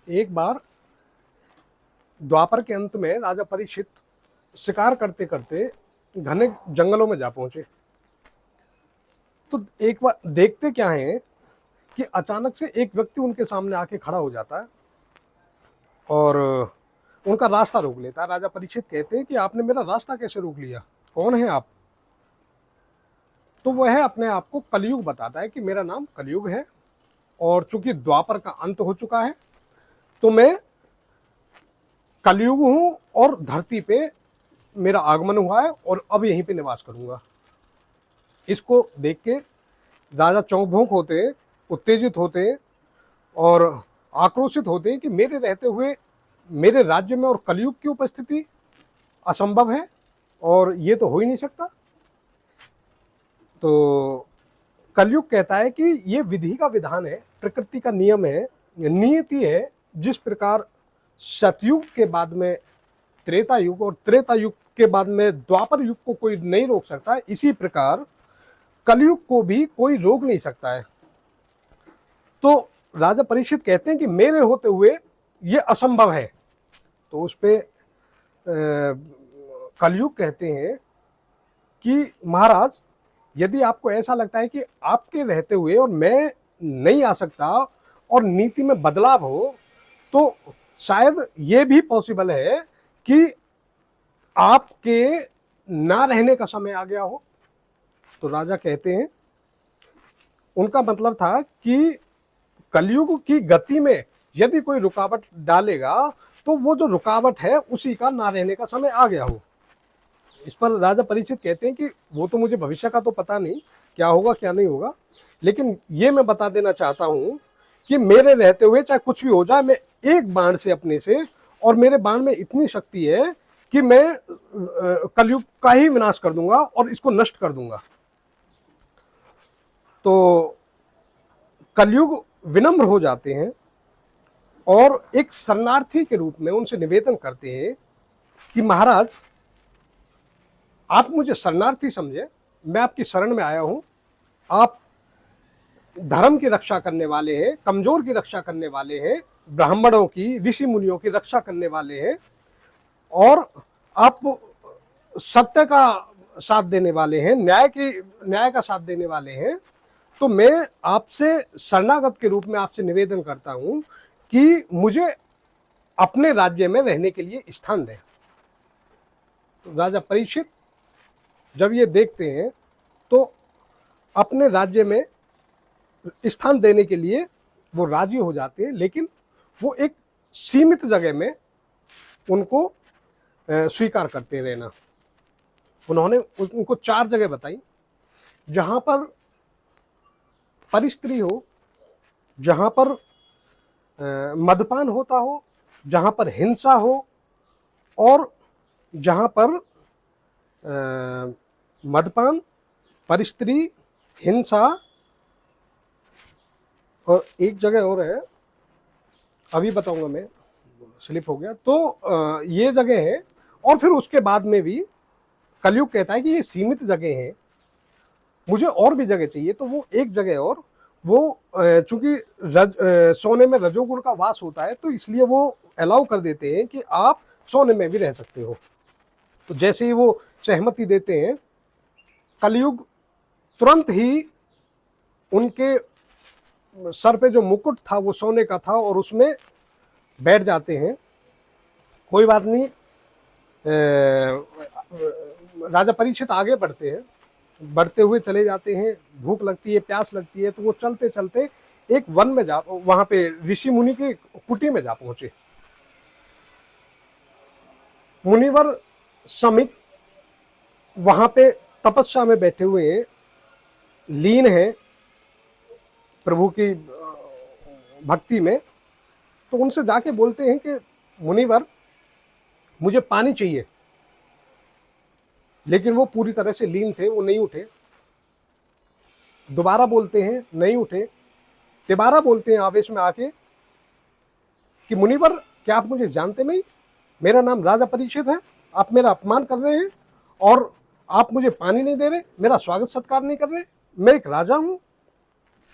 एक बार द्वापर के अंत में राजा परीक्षित शिकार करते करते घने जंगलों में जा पहुंचे। तो एक बार देखते क्या है कि अचानक से एक व्यक्ति उनके सामने आके खड़ा हो जाता है और उनका रास्ता रोक लेता है। राजा परीक्षित कहते हैं कि आपने मेरा रास्ता कैसे रोक लिया, कौन है आप? तो वह अपने आप को कलयुग बताता है कि मेरा नाम कलयुग है और चूंकि द्वापर का अंत हो चुका है तो मैं कलयुग हूं और धरती पे मेरा आगमन हुआ है और अब यहीं पे निवास करूंगा। इसको देख के राजा चौंक भौंक होते, उत्तेजित होते और आक्रोशित होते कि मेरे रहते हुए मेरे राज्य में और कलयुग की उपस्थिति असंभव है और ये तो हो ही नहीं सकता। तो कलयुग कहता है कि ये विधि का विधान है, प्रकृति का नियम है, नियति है। जिस प्रकार सतयुग के बाद में त्रेता युग और त्रेता युग के बाद में द्वापर युग को कोई नहीं रोक सकता, इसी प्रकार कलयुग को भी कोई रोक नहीं सकता है। तो राजा परीक्षित कहते हैं कि मेरे होते हुए ये असंभव है। तो उस पे कलयुग कहते हैं कि महाराज, यदि आपको ऐसा लगता है कि आपके रहते हुए और मैं नहीं आ सकता और नीति में बदलाव हो, तो शायद ये भी पॉसिबल है कि आपके ना रहने का समय आ गया हो। तो राजा कहते हैं, उनका मतलब था कि कलयुग की गति में यदि कोई रुकावट डालेगा तो वो जो रुकावट है उसी का ना रहने का समय आ गया हो। इस पर राजा परीक्षित कहते हैं कि वो तो मुझे भविष्य का तो पता नहीं क्या होगा क्या नहीं होगा, लेकिन ये मैं बता देना चाहता हूं कि मेरे रहते हुए चाहे कुछ भी हो जाए, मैं एक बाण से अपने से, और मेरे बाण में इतनी शक्ति है कि मैं कलयुग का ही विनाश कर दूंगा और इसको नष्ट कर दूंगा। तो कलयुग विनम्र हो जाते हैं और एक शरणार्थी के रूप में उनसे निवेदन करते हैं कि महाराज, आप मुझे शरणार्थी समझे, मैं आपकी शरण में आया हूं। आप धर्म की रक्षा करने वाले हैं, कमजोर की रक्षा करने वाले हैं, ब्राह्मणों की, ऋषि मुनियों की रक्षा करने वाले हैं और आप सत्य का साथ देने वाले हैं, न्याय का साथ देने वाले हैं। तो मैं आपसे शरणागत के रूप में आपसे निवेदन करता हूं कि मुझे अपने राज्य में रहने के लिए स्थान दें। तो राजा परीक्षित जब ये देखते हैं तो अपने राज्य में स्थान देने के लिए वो राजी हो जाते हैं, लेकिन वो एक सीमित जगह में उनको स्वीकार करते रहना। उन्होंने उनको 4 जगह बताई जहां पर परिस्त्री हो, जहां पर मदपान होता हो, जहां पर हिंसा हो और जहां पर मदपान, परिस्त्री, हिंसा और एक जगह और है, अभी बताऊंगा मैं, स्लिप हो गया। तो ये जगह है और फिर उसके बाद में भी कलयुग कहता है कि ये सीमित जगह है, मुझे और भी जगह चाहिए। तो वो एक जगह और, वो चूंकि सोने में रजोगुण का वास होता है तो इसलिए वो अलाउ कर देते हैं कि आप सोने में भी रह सकते हो। तो जैसे ही वो सहमति देते हैं, कलयुग तुरंत ही उनके सर पे जो मुकुट था वो सोने का था और उसमें बैठ जाते हैं। कोई बात नहीं, राजा परीक्षित आगे बढ़ते हैं, बढ़ते हुए चले जाते हैं। भूख लगती है, प्यास लगती है, तो वो चलते चलते एक वन में वहां पे ऋषि मुनि की कुटी में जा पहुंचे। मुनिवर समित वहां पे तपस्या में बैठे हुए हैं, लीन है प्रभु की भक्ति में। तो उनसे जाके बोलते हैं कि मुनिवर, मुझे पानी चाहिए। लेकिन वो पूरी तरह से लीन थे, वो नहीं उठे। दोबारा बोलते हैं, नहीं उठे। तिबारा बोलते हैं आवेश में आके कि मुनिवर, क्या आप मुझे जानते नहीं? मेरा नाम राजा परीक्षित है, आप मेरा अपमान कर रहे हैं और आप मुझे पानी नहीं दे रहे, मेरा स्वागत सत्कार नहीं कर रहे। मैं एक राजा हूं।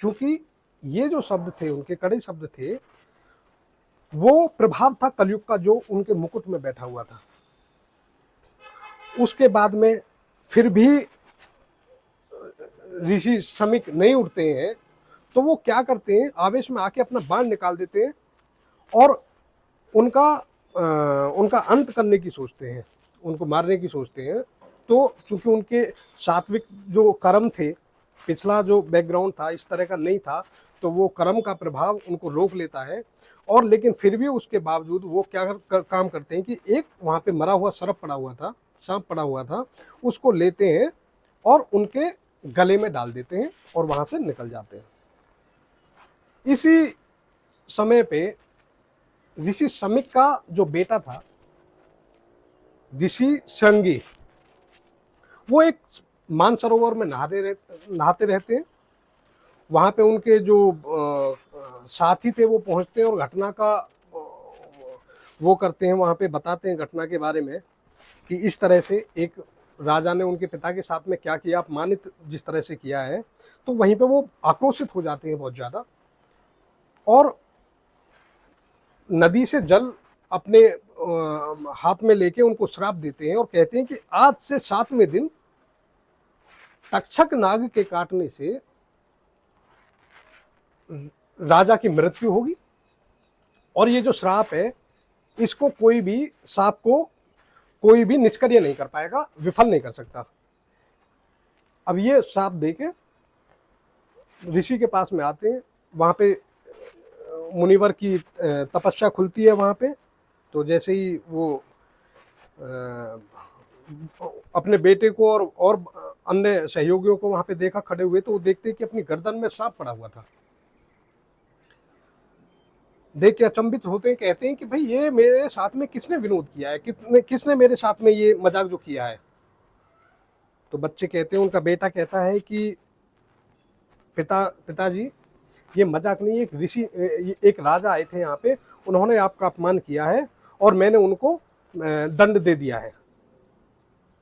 चूंकि ये जो शब्द थे उनके कड़े शब्द थे, वो प्रभाव था कलयुग का जो उनके मुकुट में बैठा हुआ था। उसके बाद में फिर भी ऋषि शमीक नहीं उठते हैं, तो वो क्या करते हैं, आवेश में आके अपना बाण निकाल देते हैं और उनका उनका अंत करने की सोचते हैं, उनको मारने की सोचते हैं। तो चूंकि उनके सात्विक जो कर्म थे, पिछला जो बैकग्राउंड था इस तरह का नहीं था, तो वो कर्म का प्रभाव उनको रोक लेता है। और लेकिन फिर भी उसके बावजूद वो क्या काम करते हैं कि एक वहाँ पे मरा हुआ सर्प पड़ा हुआ था, सांप पड़ा हुआ था, उसको लेते हैं और उनके गले में डाल देते हैं और वहाँ से निकल जाते हैं। इसी समय पे ऋषि शमीक का जो बेटा था, ऋषि श्रृंगी, वो एक मानसरोवर में नहाते रहते हैं। वहाँ पे उनके जो साथी थे वो पहुँचते हैं और घटना का वो करते हैं, वहाँ पे बताते हैं घटना के बारे में कि इस तरह से एक राजा ने उनके पिता के साथ में क्या किया, अपमानित जिस तरह से किया है। तो वहीं पे वो आक्रोशित हो जाते हैं बहुत ज़्यादा और नदी से जल अपने हाथ में लेके उनको श्राप देते हैं और कहते हैं कि आज से 7वें दिन तक्षक नाग के काटने से राजा की मृत्यु होगी और ये जो श्राप है इसको कोई भी सांप को कोई भी निष्क्रिय नहीं कर पाएगा, विफल नहीं कर सकता। अब ये श्राप देके ऋषि के पास में आते हैं, वहाँ पे मुनिवर की तपस्या खुलती है वहाँ पे। तो जैसे ही वो अपने बेटे को और अन्य सहयोगियों को वहाँ पे देखा खड़े हुए, तो वो देखते हैं कि अपनी गर्दन में सांप पड़ा हुआ था। देख के अचंभित होते हैं, कहते हैं कि भाई ये मेरे साथ में किसने विनोद किया है, किसने मेरे साथ में ये मजाक जो किया है। तो बच्चे कहते हैं, उनका बेटा कहता है कि पिताजी ये मजाक नहीं है, एक ऋषि एक राजा आए थे यहाँ पे, उन्होंने आपका अपमान किया है और मैंने उनको दंड दे दिया है।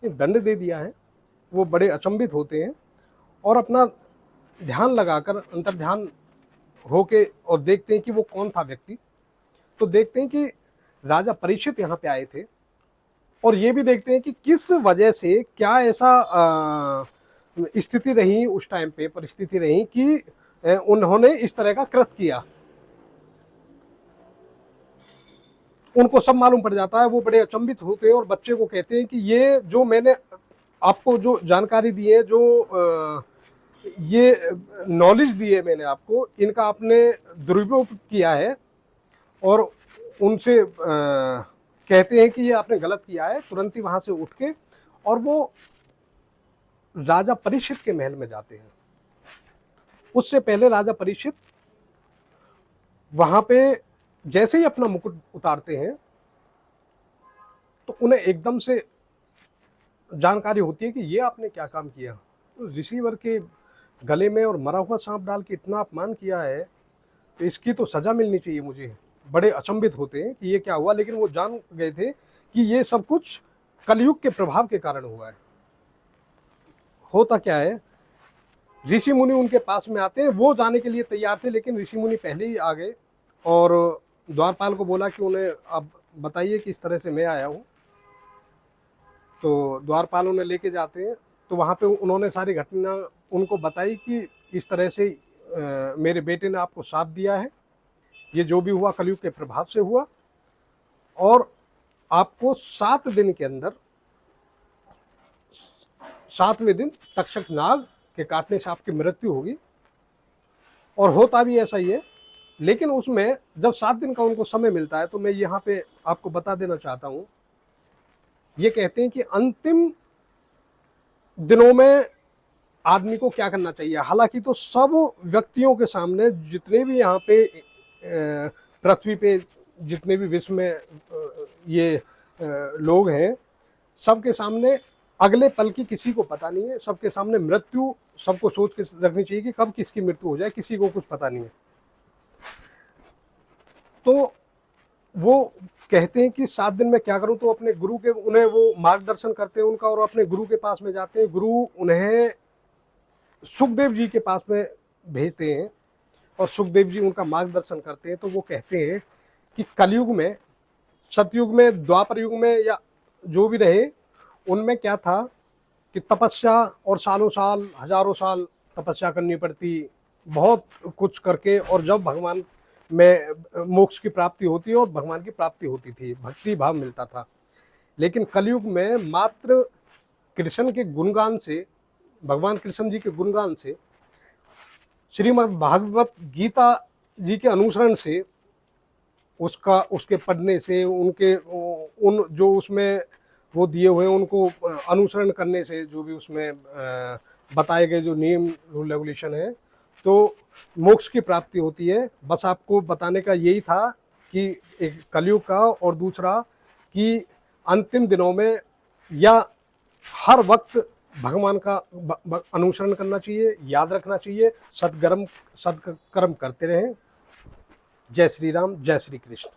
दंड दे दिया है। वो बड़े अचंभित होते हैं और अपना ध्यान लगाकर अंतर्ध्यान होके और देखते हैं कि वो कौन था व्यक्ति। तो देखते हैं कि राजा परीक्षित यहाँ पे आए थे और ये भी देखते हैं कि किस वजह से, क्या ऐसा स्थिति रही उस टाइम पे, परिस्थिति रही कि उन्होंने इस तरह का कृत्य किया। उनको सब मालूम पड़ जाता है, वो बड़े अचंभित होते हैं और बच्चे को कहते हैं कि ये जो मैंने आपको जो जानकारी दी है, जो ये नॉलेज दी है मैंने आपको, इनका आपने दुरुपयोग किया है। और उनसे कहते हैं कि ये आपने गलत किया है। तुरंत ही वहाँ से उठ के और वो राजा परीक्षित के महल में जाते हैं। उससे पहले राजा परीक्षित वहाँ पे जैसे ही अपना मुकुट उतारते हैं तो उन्हें एकदम से जानकारी होती है कि ये आपने क्या काम किया। तो ऋषिवर के गले में और मरा हुआ सांप डाल के इतना अपमान किया है, तो इसकी तो सज़ा मिलनी चाहिए मुझे। बड़े अचंभित होते हैं कि ये क्या हुआ, लेकिन वो जान गए थे कि ये सब कुछ कलयुग के प्रभाव के कारण हुआ है। होता क्या है, ऋषि मुनि उनके पास में आते हैं, वो जाने के लिए तैयार थे, लेकिन ऋषि मुनि पहले ही आ गए और द्वारपाल को बोला कि उन्हें आप बताइए कि इस तरह से मैं आया हूँ। तो द्वारपाल उन्हें लेके जाते हैं। तो वहाँ पे उन्होंने सारी घटना उनको बताई कि इस तरह से मेरे बेटे ने आपको श्राप दिया है, ये जो भी हुआ कलयुग के प्रभाव से हुआ और आपको 7 दिन के अंदर, 7वें दिन तक्षक नाग के काटने से आपकी मृत्यु होगी। और होता भी ऐसा ही है। लेकिन उसमें जब 7 दिन का उनको समय मिलता है, तो मैं यहाँ पे आपको बता देना चाहता हूँ, ये कहते हैं कि अंतिम दिनों में आदमी को क्या करना चाहिए। हालांकि तो सब व्यक्तियों के सामने, जितने भी यहाँ पे पृथ्वी पे जितने भी विश्व में ये लोग हैं, सबके सामने अगले पल की किसी को पता नहीं है। सबके सामने मृत्यु सबको सोच के रखनी चाहिए कि कब किसकी मृत्यु हो जाए, किसी को कुछ पता नहीं है। तो वो कहते हैं कि 7 दिन में क्या करूं, तो अपने गुरु के, उन्हें वो मार्गदर्शन करते हैं उनका और अपने गुरु के पास में जाते हैं। गुरु उन्हें सुखदेव जी के पास में भेजते हैं और सुखदेव जी उनका मार्गदर्शन करते हैं। तो वो कहते हैं कि कलयुग में, सतयुग में, द्वापर युग में या जो भी रहे, उनमें क्या था कि तपस्या और सालों साल, हजारों साल तपस्या करनी पड़ती, बहुत कुछ करके, और जब भगवान में मोक्ष की प्राप्ति होती है और भगवान की प्राप्ति होती थी, भक्ति भाव मिलता था। लेकिन कलयुग में मात्र कृष्ण के गुणगान से, भगवान कृष्ण जी के गुणगान से, श्रीमद् भागवत गीता जी के अनुसरण से, उसके पढ़ने से, उनके उन जो उसमें वो दिए हुए उनको अनुसरण करने से, जो भी उसमें बताए गए जो नियम रूल रेगुलेशन है, तो मोक्ष की प्राप्ति होती है। बस आपको बताने का यही था कि एक कलयुग का, और दूसरा कि अंतिम दिनों में या हर वक्त भगवान का अनुसरण करना चाहिए, याद रखना चाहिए, सत्कर्म करते रहें। जय श्री राम, जय श्री कृष्ण।